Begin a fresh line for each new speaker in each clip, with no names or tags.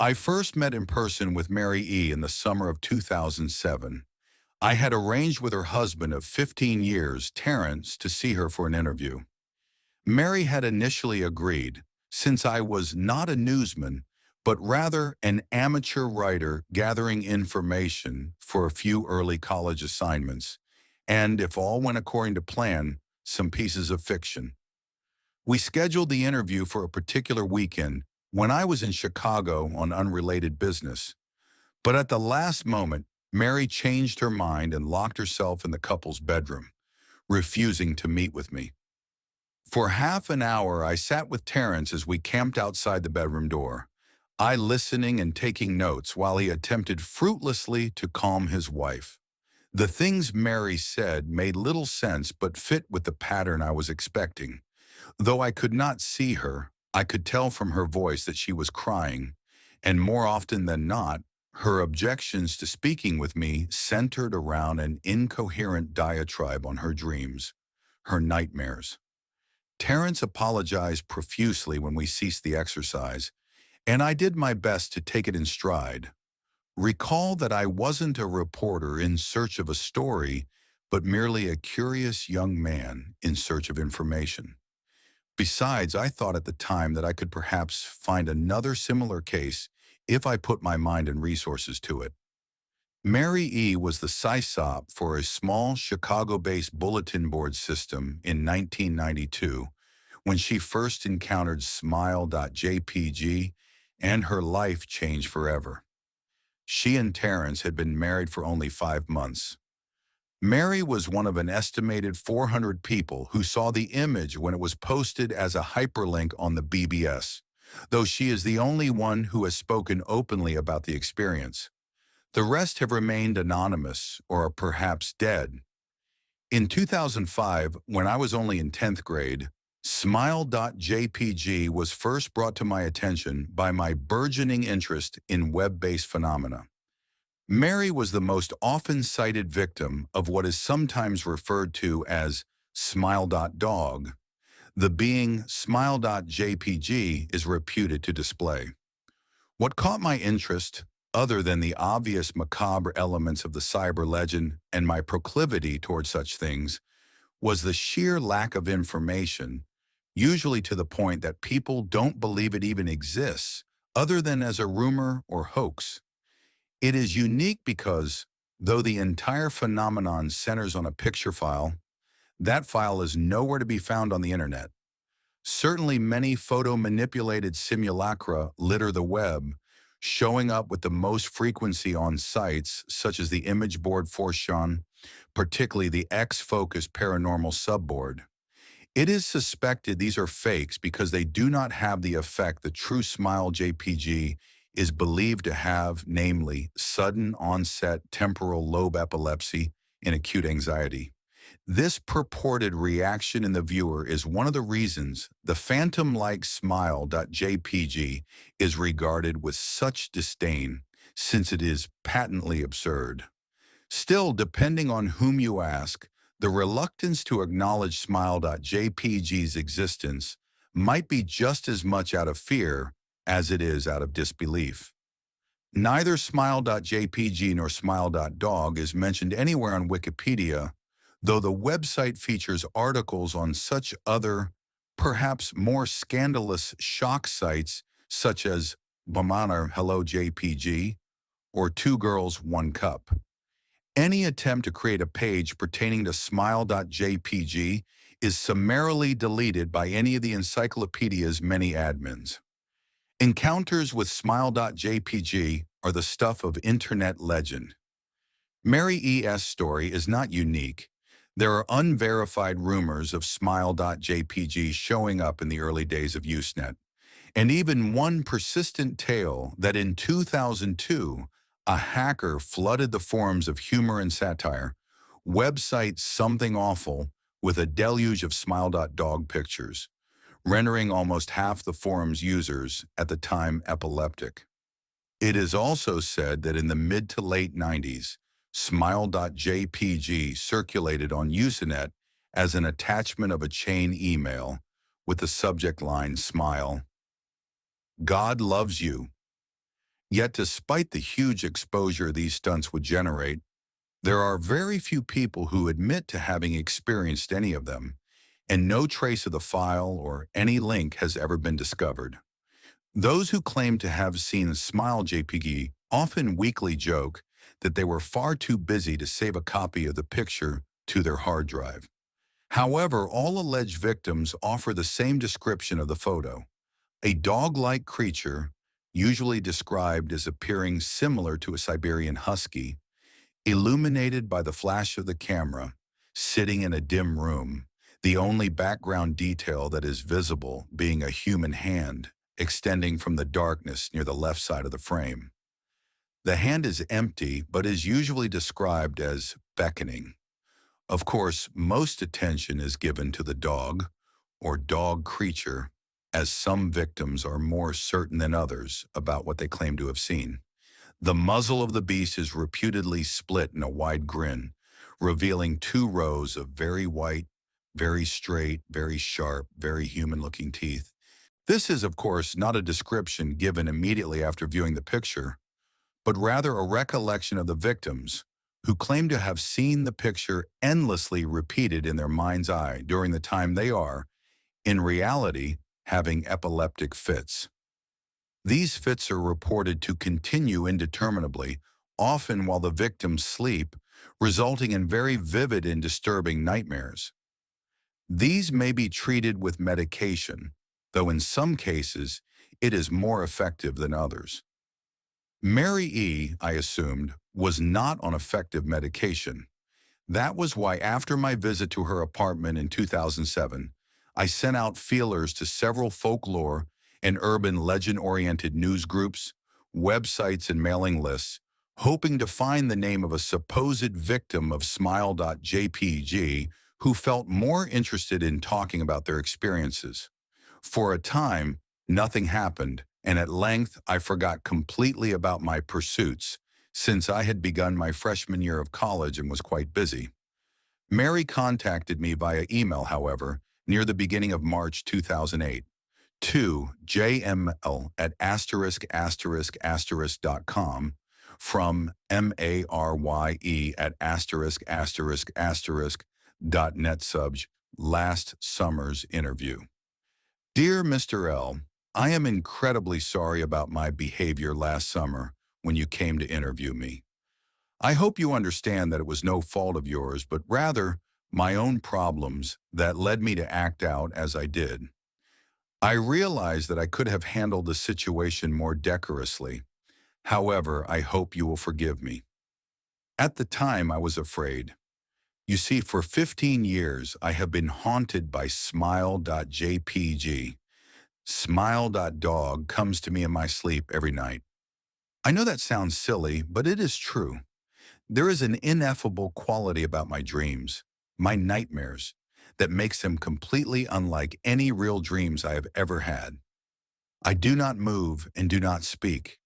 I first met in person with Mary E. in the summer of 2007. I had arranged with her husband of 15 years, Terrence, to see her for an interview. Mary had initially agreed, since I was not a newsman, but rather an amateur writer gathering information for a few early college assignments, and if all went according to plan, some pieces of fiction. We scheduled the interview for a particular weekend when I was in Chicago on unrelated business. But at the last moment, Mary changed her mind and locked herself in the couple's bedroom, refusing to meet with me. For half an hour, I sat with Terrence as we camped outside the bedroom door, I listening and taking notes while he attempted fruitlessly to calm his wife. The things Mary said made little sense but fit with the pattern I was expecting. Though I could not see her, I could tell from her voice that she was crying, and more often than not, her objections to speaking with me centered around an incoherent diatribe on her dreams, her nightmares. Terrence apologized profusely when we ceased the exercise, and I did my best to take it in stride. Recall that I wasn't a reporter in search of a story, but merely a curious young man in search of information. Besides, I thought at the time that I could perhaps find another similar case if I put my mind and resources to it. Mary E. was the SISOP for a small Chicago-based bulletin board system in 1992 when she first encountered smile.jpg, and her life changed forever. She and Terrence had been married for only 5 months. Mary was one of an estimated 400 people who saw the image when it was posted as a hyperlink on the BBS, though she is the only one who has spoken openly about the experience. The rest have remained anonymous or are perhaps dead. In 2005, when I was only in 10th grade, smile.jpg was first brought to my attention by my burgeoning interest in web-based phenomena. Mary was the most often cited victim of what is sometimes referred to as smile.dog. The being smile.jpg is reputed to display. What caught my interest, other than the obvious macabre elements of the cyber legend and my proclivity toward such things, was the sheer lack of information, usually to the point that people don't believe it even exists, other than as a rumor or hoax. It is unique because, though the entire phenomenon centers on a picture file, that file is nowhere to be found on the internet. Certainly many photo-manipulated simulacra litter the web, showing up with the most frequency on sites such as the image board Fortune, particularly the X-Focus Paranormal subboard. It is suspected these are fakes because they do not have the effect the true Smile JPG is believed to have, namely sudden onset temporal lobe epilepsy and acute anxiety. This purported reaction in the viewer is one of the reasons the phantom-like smile.jpg is regarded with such disdain, since it is patently absurd. Still, depending on whom you ask, the reluctance to acknowledge smile.jpg's existence might be just as much out of fear as it is out of disbelief. Neither smile.jpg nor smile.dog is mentioned anywhere on Wikipedia, though the website features articles on such other, perhaps more scandalous shock sites such as Bamana Hello JPG or Two Girls, One Cup. Any attempt to create a page pertaining to smile.jpg is summarily deleted by any of the encyclopedia's many admins. Encounters with smile.jpg are the stuff of internet legend. Mary E.'s story is not unique. There are unverified rumors of smile.jpg showing up in the early days of Usenet, and even one persistent tale that in 2002, a hacker flooded the forums of humor and satire, website Something Awful, with a deluge of smile.dog pictures, rendering almost half the forum's users at the time epileptic. It is also said that in the mid to late 90s, smile.jpg circulated on Usenet as an attachment of a chain email with the subject line Smile. God loves you. Yet despite the huge exposure these stunts would generate, there are very few people who admit to having experienced any of them, and no trace of the file or any link has ever been discovered. Those who claim to have seen smile.jpg often weakly joke that they were far too busy to save a copy of the picture to their hard drive. However, all alleged victims offer the same description of the photo: a dog-like creature, usually described as appearing similar to a Siberian husky, illuminated by the flash of the camera, sitting in a dim room, the only background detail that is visible being a human hand extending from the darkness near the left side of the frame. The hand is empty, but is usually described as beckoning. Of course, most attention is given to the dog, or dog creature, as some victims are more certain than others about what they claim to have seen. The muzzle of the beast is reputedly split in a wide grin, revealing two rows of very white, very straight, very sharp, very human-looking teeth. This is, of course, not a description given immediately after viewing the picture, but rather a recollection of the victims, who claim to have seen the picture endlessly repeated in their mind's eye during the time they are, in reality, having epileptic fits. These fits are reported to continue indeterminably, often while the victims sleep, resulting in very vivid and disturbing nightmares. These may be treated with medication, though in some cases it is more effective than others. Mary E., I assumed, was not on effective medication. That was why after my visit to her apartment in 2007, I sent out feelers to several folklore and urban legend-oriented news groups, websites, and mailing lists, hoping to find the name of a supposed victim of smile.jpg who felt more interested in talking about their experiences. For a time, nothing happened, and at length I forgot completely about my pursuits, since I had begun my freshman year of college and was quite busy. Mary contacted me via email, however, near the beginning of March 2008, to jml@***.com from marye@***.net subj last summer's interview. Dear Mr. L., I am incredibly sorry about my behavior last summer when you came to interview me. I hope you understand that it was no fault of yours, but rather my own problems that led me to act out as I did. I realize that I could have handled the situation more decorously. However, I hope you will forgive me. At the time, I was afraid. You see, for 15 years, I have been haunted by smile.jpg. Smile.dog comes to me in my sleep every night. I know that sounds silly, but it is true. There is an ineffable quality about my dreams, my nightmares, that makes them completely unlike any real dreams I have ever had. I do not move and do not speak.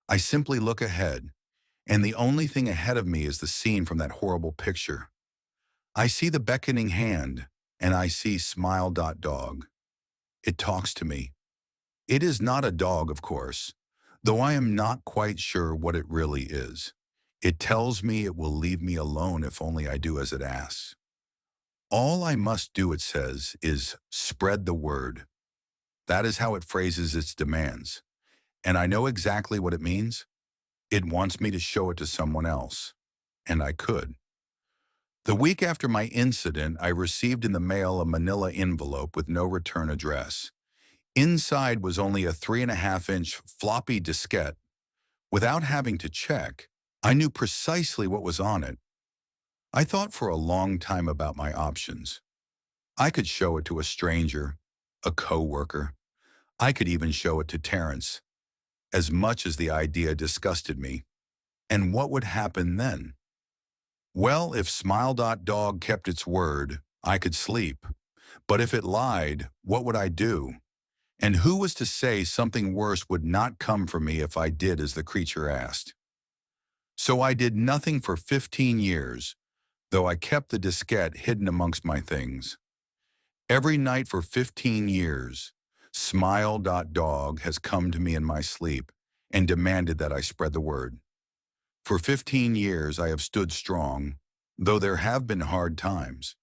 I simply look ahead, and the only thing ahead of me is the scene from that horrible picture. I see the beckoning hand, and I see smile.dog. It talks to me. It is not a dog, of course, though I am not quite sure what it really is. It tells me it will leave me alone if only I do as it asks. All I must do, it says, is spread the word. That is how it phrases its demands. And I know exactly what it means. It wants me to show it to someone else. And I could. The week after my incident, I received in the mail a manila envelope with no return address. Inside was only a 3.5-inch floppy diskette. Without having to check, I knew precisely what was on it. I thought for a long time about my options. I could show it to a stranger, a coworker. I could even show it to Terrence, as much as the idea disgusted me. And what would happen then? Well, if smile.dog kept its word, I could sleep. But if it lied, what would I do? And who was to say something worse would not come for me if I did as the creature asked? So I did nothing for 15 years, though I kept the diskette hidden amongst my things. Every night for 15 years, smile.dog has come to me in my sleep, and demanded that I spread the word. For 15 years, I have stood strong, though there have been hard times.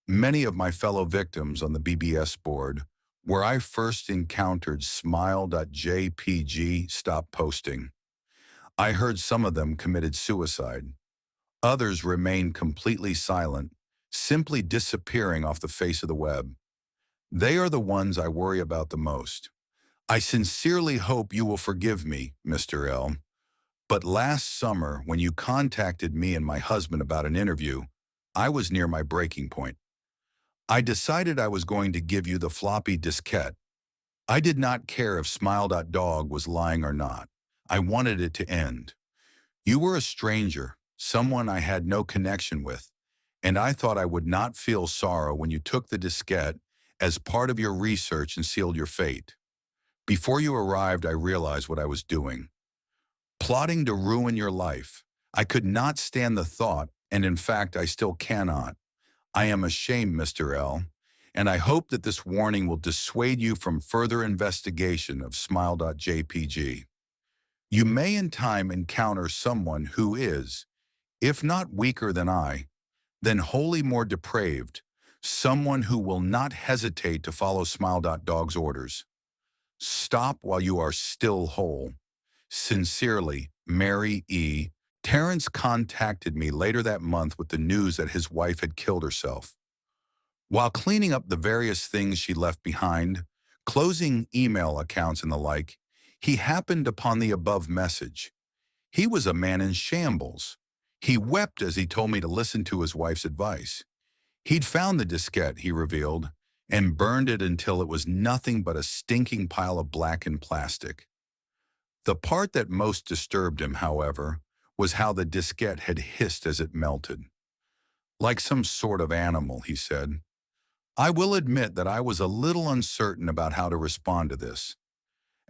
Many of my fellow victims on the BBS board, where I first encountered smile.jpg, stopped posting. I heard some of them committed suicide. Others remained completely silent, simply disappearing off the face of the web. They are the ones I worry about the most. I sincerely hope you will forgive me, Mr. L. But last summer, when you contacted me and my husband about an interview, I was near my breaking point. I decided I was going to give you the floppy diskette. I did not care if smile.dog was lying or not. I wanted it to end. You were a stranger, someone I had no connection with, and I thought I would not feel sorrow when you took the diskette as part of your research and sealed your fate. Before you arrived, I realized what I was doing. Plotting to ruin your life. I could not stand the thought, and in fact, I still cannot. I am ashamed, Mr. L, and I hope that this warning will dissuade you from further investigation of smile.jpg. You may in time encounter someone who is, if not weaker than I, then wholly more depraved, someone who will not hesitate to follow smile.dog's orders. Stop while you are still whole. Sincerely, Mary E. Terrence contacted me later that month with the news that his wife had killed herself. While cleaning up the various things she left behind, closing email accounts and the like, he happened upon the above message. He was a man in shambles. He wept as he told me to listen to his wife's advice. He'd found the diskette, he revealed, and burned it until it was nothing but a stinking pile of blackened plastic. The part that most disturbed him, however, was how the diskette had hissed as it melted. Like some sort of animal, he said. I will admit that I was a little uncertain about how to respond to this.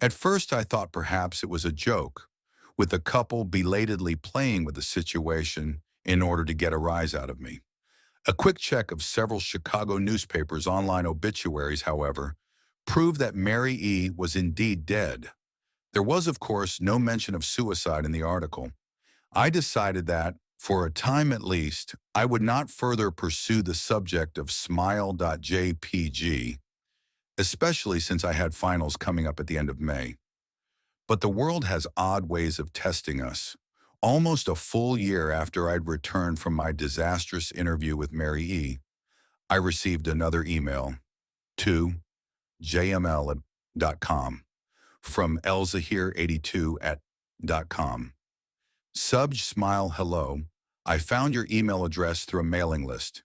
At first I thought perhaps it was a joke, with the couple belatedly playing with the situation in order to get a rise out of me. A quick check of several Chicago newspapers' online obituaries, however, proved that Mary E. was indeed dead. There was, of course, no mention of suicide in the article. I decided that, for a time at least, I would not further pursue the subject of smile.jpg, especially since I had finals coming up at the end of May. But the world has odd ways of testing us. Almost a full year after I'd returned from my disastrous interview with Mary E., I received another email to jml.com from elzahir82@.com. Subj smile hello. I found your email address through a mailing list.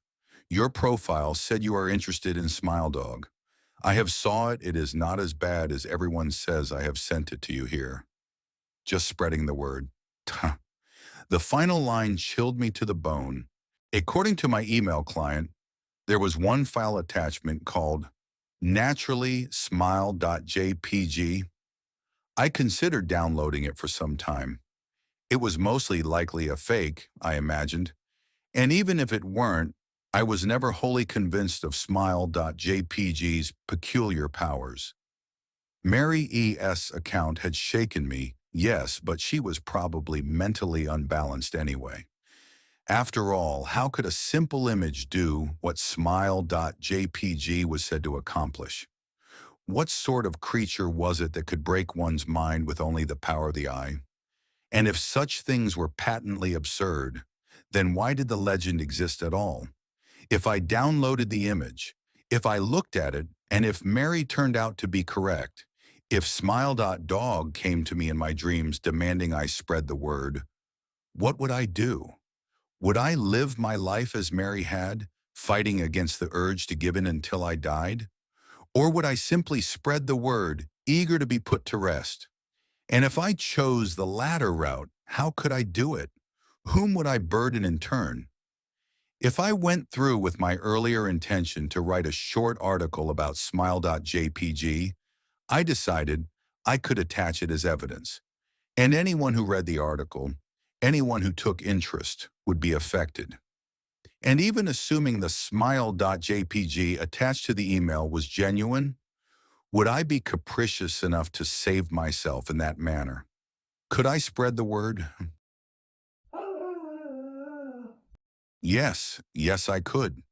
Your profile said you are interested in smile.dog. I have saw it. It is not as bad as everyone says. I have sent it to you here. Just spreading the word. The final line chilled me to the bone. According to my email client, there was one file attachment called naturally smile.jpg. I considered downloading it for some time. It was mostly likely a fake, I imagined, and even if it weren't, I was never wholly convinced of smile.jpg's peculiar powers. Mary E.'s account had shaken me, yes, but she was probably mentally unbalanced anyway. After all, how could a simple image do what smile.jpg was said to accomplish? What sort of creature was it that could break one's mind with only the power of the eye? And if such things were patently absurd, then why did the legend exist at all? If I downloaded the image, if I looked at it, and if Mary turned out to be correct, if smile.dog came to me in my dreams demanding I spread the word, what would I do? Would I live my life as Mary had, fighting against the urge to give in until I died? Or would I simply spread the word, eager to be put to rest? And if I chose the latter route, how could I do it? Whom would I burden in turn? If I went through with my earlier intention to write a short article about smile.jpg, I decided I could attach it as evidence. And anyone who read the article, anyone who took interest, would be affected. And even assuming the smile.jpg attached to the email was genuine, would I be capricious enough to save myself in that manner? Could I spread the word? Yes, I could.